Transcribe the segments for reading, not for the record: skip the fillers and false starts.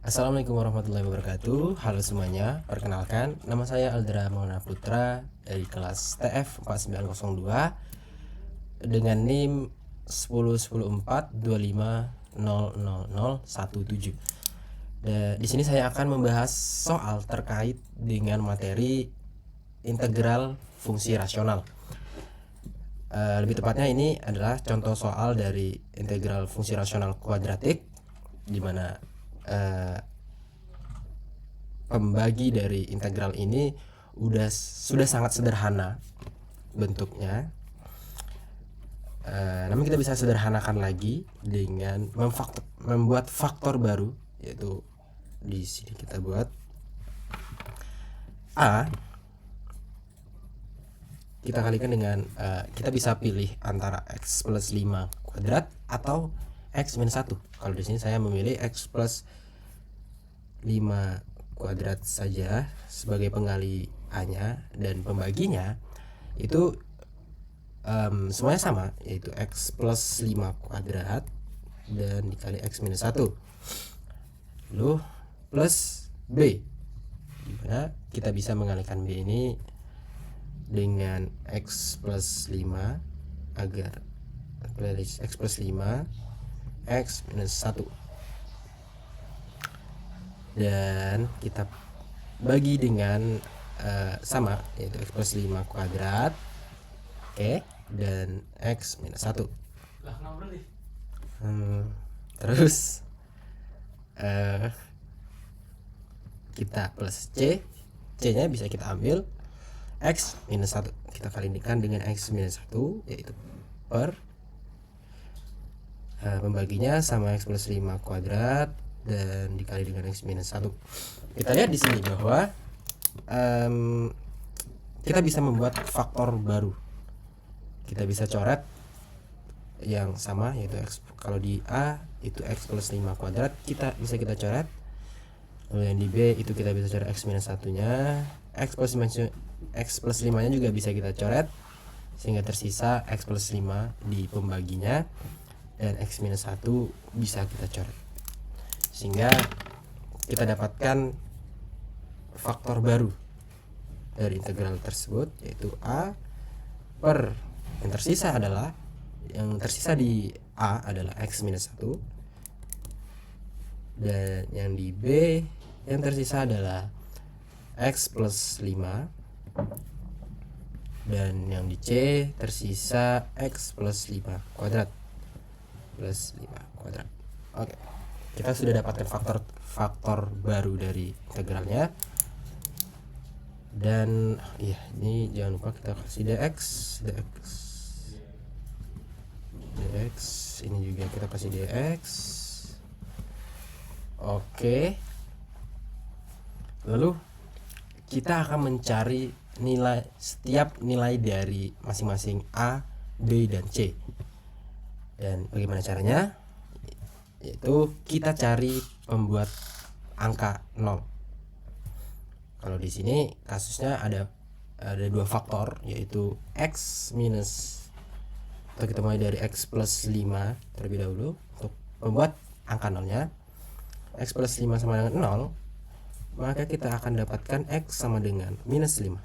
Assalamualaikum warahmatullahi wabarakatuh. Halo semuanya, perkenalkan nama saya Aldra Maulana Putra dari kelas TF 4902 dengan NIM 10142500017. Di sini saya akan membahas soal terkait dengan materi integral fungsi rasional. Lebih tepatnya ini adalah contoh soal dari integral fungsi rasional kuadratik, di mana pembagi dari integral ini sudah sangat sederhana bentuknya. Namun kita bisa sederhanakan lagi dengan membuat faktor baru, yaitu di sini kita buat a, kita kalikan dengan kita bisa pilih antara x plus 5 kuadrat atau x minus 1. Kalau di sini saya memilih x plus 5 kuadrat saja sebagai penggali a-nya, dan pembaginya itu semuanya sama, yaitu x plus 5 kuadrat dan dikali x minus 1 lalu plus b, dimana kita bisa mengalihkan b ini dengan x plus 5 agar x plus 5 x minus 1, dan kita bagi dengan sama, yaitu x plus 5 kuadrat, oke, dan x minus 1. Terus kita plus c nya bisa kita ambil x minus 1, kita kalikan dengan x minus 1, yaitu per pembaginya sama x plus 5 kuadrat dan dikali dengan x minus 1. Kita lihat di sini bahwa kita bisa membuat faktor baru. Kita bisa coret yang sama, yaitu x, kalau di a itu x plus 5 kuadrat kita coret. Lalu yang di b itu kita bisa coret x minus 1-nya, x plus 5-nya juga bisa kita coret, sehingga tersisa x plus 5 di pembaginya, dan x minus 1 bisa kita coret, sehingga kita dapatkan faktor baru dari integral tersebut, yaitu a per yang tersisa di a adalah x minus 1, dan yang di b yang tersisa adalah x plus 5, dan yang di c tersisa x plus 5 kuadrat plus 5 kuadrat. Oke, kita sudah dapatkan faktor baru dari integralnya. Dan ini jangan lupa kita kasih dx, ini juga kita kasih dx. Oke, lalu kita akan mencari setiap nilai dari masing-masing a, b, dan c. Dan bagaimana caranya? Yaitu kita cari pembuat angka 0. Kalau di sini kasusnya ada dua faktor, yaitu x minus, atau kita mulai dari x plus 5 terlebih dahulu untuk membuat angka 0-nya. X plus 5 sama dengan 0, maka kita akan dapatkan x sama dengan minus 5.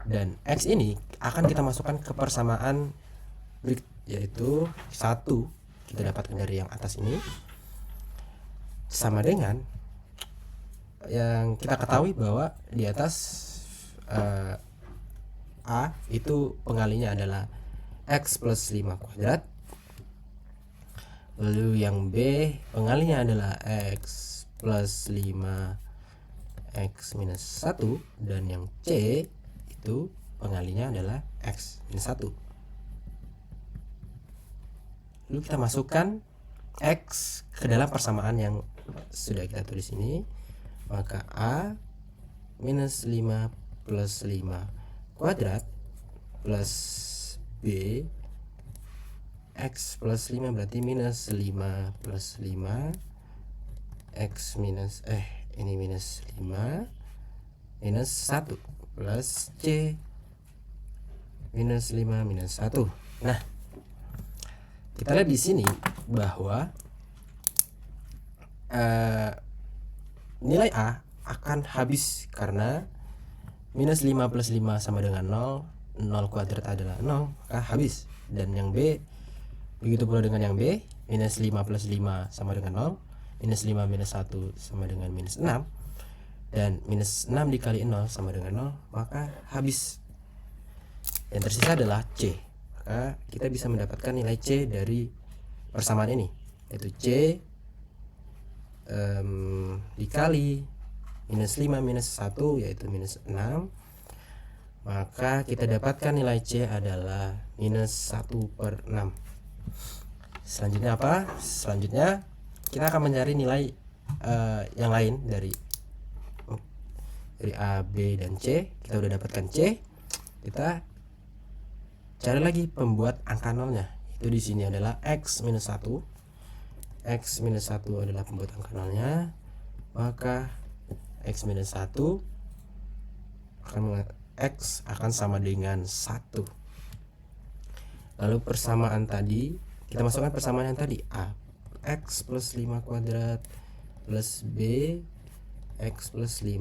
Dan x ini akan kita masukkan ke persamaan berikut, yaitu 1 kita dapatkan dari yang atas ini sama dengan yang kita ketahui bahwa di atas a itu pengalinya adalah x plus 5 kuadrat, lalu yang b pengalinya adalah x plus 5 x minus 1, dan yang c itu pengalinya adalah x minus 1. Lalu kita masukkan x ke dalam persamaan yang sudah kita tulis ini, maka a minus 5 plus 5 kuadrat plus b x plus 5 berarti minus 5 plus 5 x minus ini minus 5 minus 1 plus c minus 5 minus 1. Nah, kita lihat di sini bahwa nilai A akan habis karena minus 5 plus 5 sama dengan 0, 0 kuadrat adalah 0, maka habis. Dan yang B begitu pula dengan yang B, minus 5 plus 5 sama dengan 0, minus 5 minus 1 sama dengan minus 6, dan minus 6 dikali 0 sama dengan 0, maka habis. Yang tersisa adalah C. Maka kita bisa mendapatkan nilai C dari persamaan ini, yaitu C dikali minus 5 minus 1 yaitu minus 6, maka kita dapatkan nilai C adalah minus 1/6. Selanjutnya apa? Selanjutnya kita akan mencari nilai yang lain dari A, B, dan C. Kita udah dapatkan C, kita cari lagi pembuat angka nolnya. Itu di sini adalah X minus 1. X minus 1 adalah pembuat angka nolnya, maka X minus 1 X akan sama dengan 1. Lalu persamaan tadi, kita masukkan persamaan yang tadi, A X plus 5 kuadrat plus B X plus 5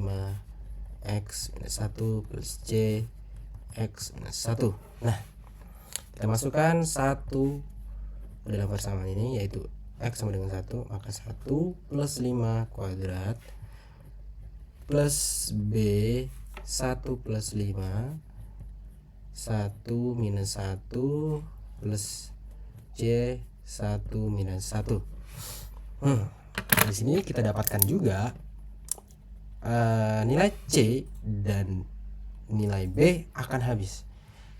X minus 1 plus C X minus 1. Nah, kita masukkan 1 dalam persamaan ini, yaitu X sama dengan 1, maka 1 plus 5 kuadrat plus B 1 plus 5 1 minus 1 plus C 1 minus 1. Di sini kita dapatkan juga nilai C dan nilai B akan habis.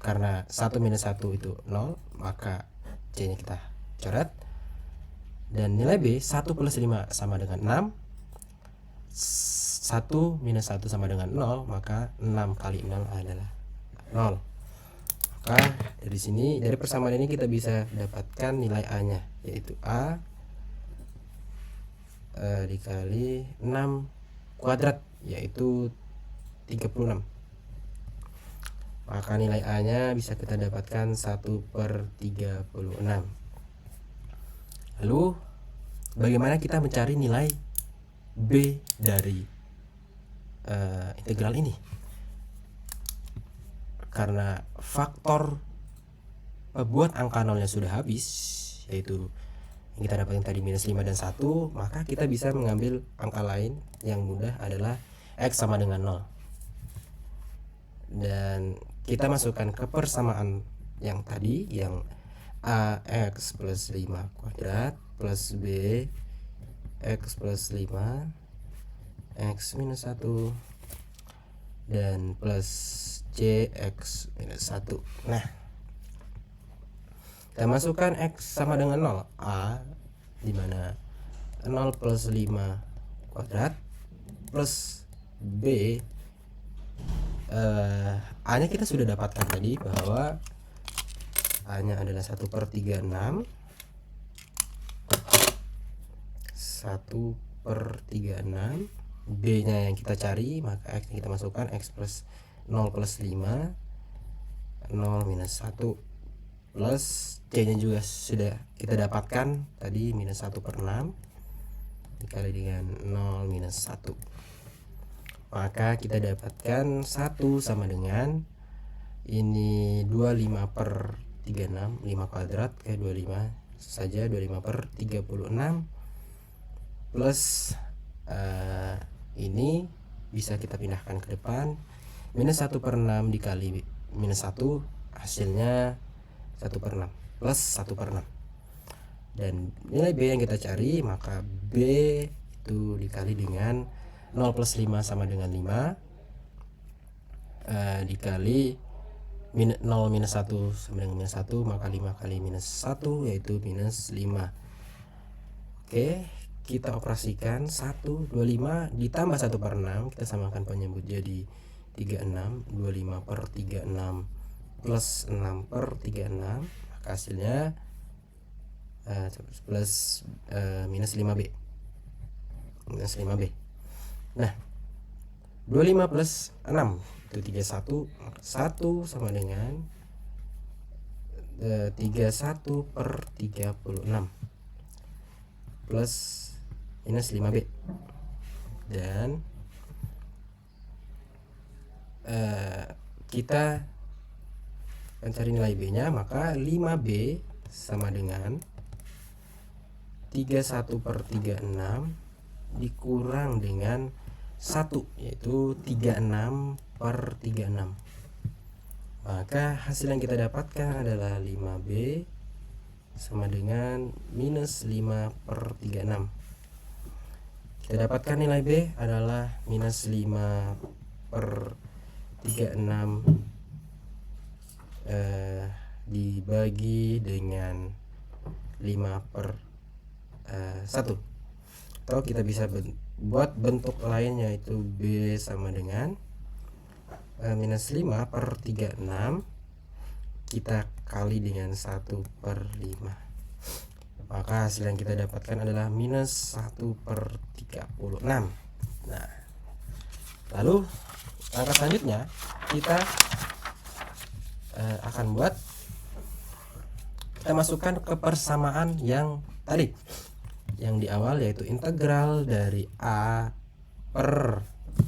Karena 1 minus 1 itu 0, maka C nya kita coret. Dan nilai B 1 plus 5 sama dengan 6, 1 minus 1 sama dengan 0, maka 6 kali 0 adalah 0. Maka dari sini, dari persamaan ini kita bisa dapatkan nilai A nya, yaitu A dikali 6 kuadrat, yaitu 36. Maka nilai A nya bisa kita dapatkan 1/36. Lalu bagaimana kita mencari nilai B dari integral ini? Karena faktor pembuat angka nolnya sudah habis, yaitu yang kita dapatkan tadi minus 5 dan 1, maka kita bisa mengambil angka lain yang mudah adalah X sama dengan 0. Dan kita masukkan ke persamaan yang tadi, yang AX plus 5 kuadrat plus B X plus 5 X minus 1 dan plus CX minus 1. Nah, kita masukkan X sama dengan 0, A dimana 0 plus 5 kuadrat plus B, A nya kita sudah dapatkan tadi bahwa A nya adalah 1/36, 1/36. B nya yang kita cari, maka X nya kita masukkan, X plus 0 plus 5 0 minus 1 plus C nya juga sudah kita dapatkan tadi, minus 1/6 dikali dengan 0 minus 1, maka kita dapatkan 1 sama dengan ini 25/36, 5 kuadrat ke 25 saja, 25/36 plus ini bisa kita pindahkan ke depan, minus 1/6 dikali minus 1 hasilnya 1/6 plus 1/6. Dan nilai B yang kita cari, maka B itu dikali dengan 0 plus 5 sama dengan 5 dikali 0 minus 1 sama dengan minus 1, maka 5 kali minus 1 yaitu minus 5. Oke, kita operasikan 125 ditambah 1/6, kita samakan penyebut jadi 36, 25/36 plus 6/36, maka hasilnya plus minus 5B. Minus 5B. Nah, 25 plus 6 itu 31, 1 sama dengan 31/36 plus minus 5B. Dan kita mencari nilai B nya, maka 5B sama dengan 31/36 dikurang dengan 1, yaitu 36/36. Maka hasil yang kita dapatkan adalah 5B sama dengan minus 5/36. Kita dapatkan nilai B adalah minus 5/36 dibagi dengan 5/1. Atau kita bisa buat bentuk lain, yaitu B sama dengan minus 5/36 kita kali dengan 1/5. Maka hasil yang kita dapatkan adalah minus 1/36. Nah, lalu langkah selanjutnya kita akan kita masukkan ke persamaan yang tadi, yang di awal, yaitu integral dari A per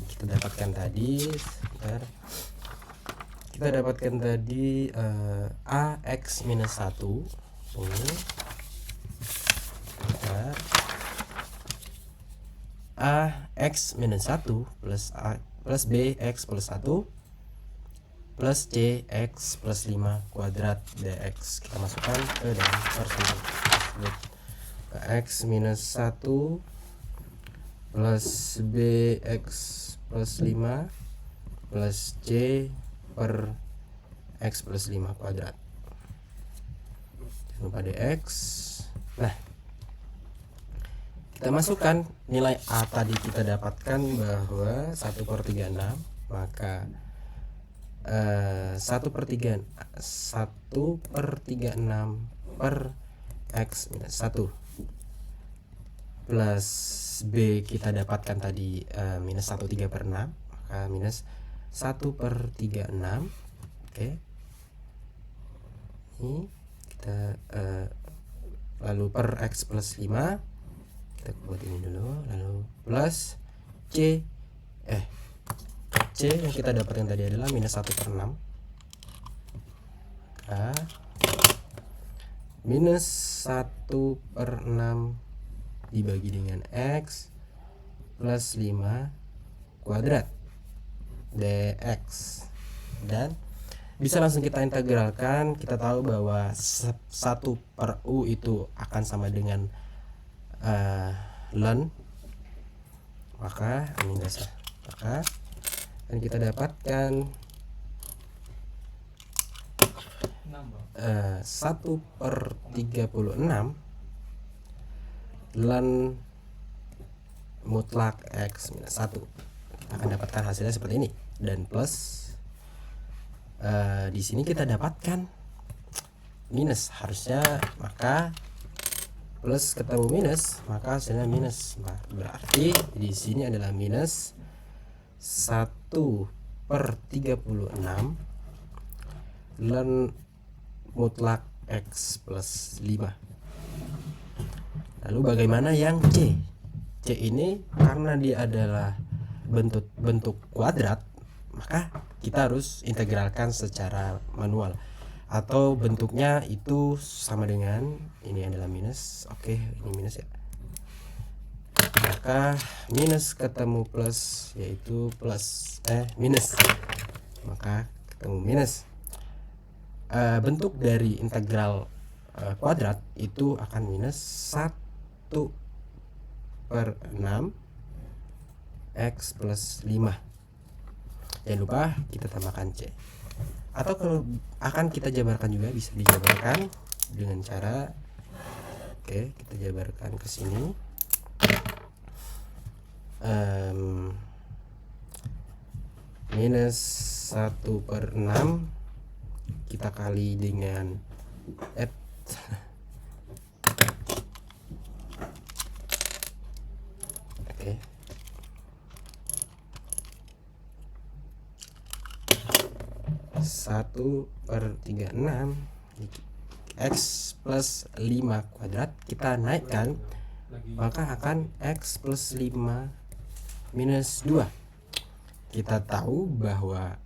kita dapatkan tadi AX minus 1 ini AX minus 1 plus BX plus 1 plus CX plus 5 kuadrat DX. Kita masukkan ke dalam persamaan tersebut. X minus 1 plus BX plus 5 plus C per X plus 5 kuadrat. Jangan lupa DX. Nah, kita masukkan nilai A tadi, kita dapatkan bahwa 1/36, maka 1/36 per X minus 1 plus B kita dapatkan tadi minus 1/3/6, maka minus 1/36. Oke, ini kita lalu per X plus 5 kita buat ini dulu, lalu plus C yang kita dapatkan tadi adalah minus 1/6. Maka minus 1/6 dibagi dengan X plus 5 kuadrat DX. Dan bisa langsung kita integralkan. Kita tahu bahwa 1/U itu akan sama dengan ln, maka ini dasar, maka dan kita dapatkan 1/36 ln mutlak X minus 1. Kita akan dapatkan hasilnya seperti ini. Dan plus di sini kita dapatkan minus, harusnya, maka plus ketemu minus, maka hasilnya minus. Berarti di sini adalah minus 1/36 ln mutlak X plus 5. Lalu bagaimana yang C? C ini karena dia adalah bentuk kuadrat, maka kita harus integralkan secara manual, atau bentuknya itu sama dengan ini adalah minus. Oke, ini minus ya. Maka minus ketemu plus, yaitu minus, maka ketemu minus. Bentuk dari integral kuadrat itu akan minus 1/6 X plus 5. Jangan lupa kita tambahkan C. Atau kalau akan kita jabarkan juga, bisa dijabarkan dengan cara, oke, kita jabarkan ke sini. Minus 1/6 kita kali dengan oke, 1/36 X plus 5 kuadrat kita naikkan maka akan X plus 5 minus 2. Kita tahu bahwa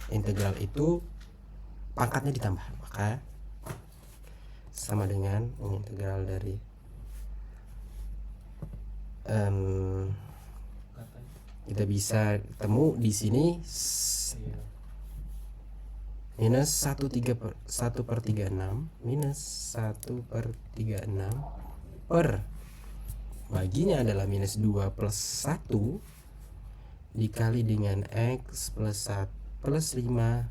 integral itu pangkatnya ditambah, maka sama dengan integral dari kita bisa ketemu di sini minus 1/36 minus 1/36 per baginya adalah minus 2 plus 1 dikali dengan X plus 5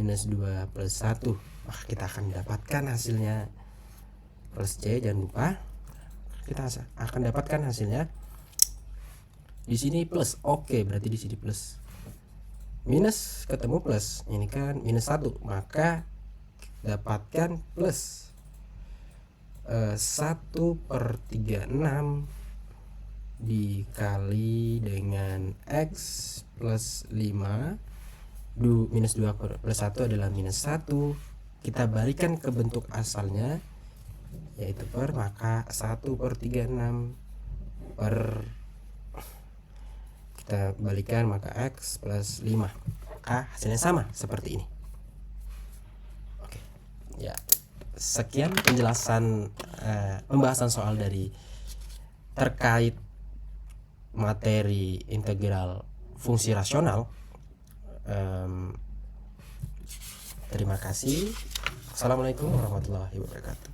minus 2 plus 1. Maka kita akan mendapatkan hasilnya plus C. Jangan lupa kita akan dapatkan hasilnya di sini plus. Oke, berarti di sini plus. Minus ketemu plus, ini kan minus 1, maka dapatkan plus 1/36 dikali dengan X plus 5 minus 2 plus 1 adalah minus 1. Kita balikan ke bentuk asalnya yaitu per, maka 1/36 per kita balikan maka X plus 5, maka hasilnya sama seperti ini. Oke ya, sekian penjelasan pembahasan soal dari terkait materi integral fungsi rasional. Terima kasih. Assalamualaikum warahmatullahi wabarakatuh.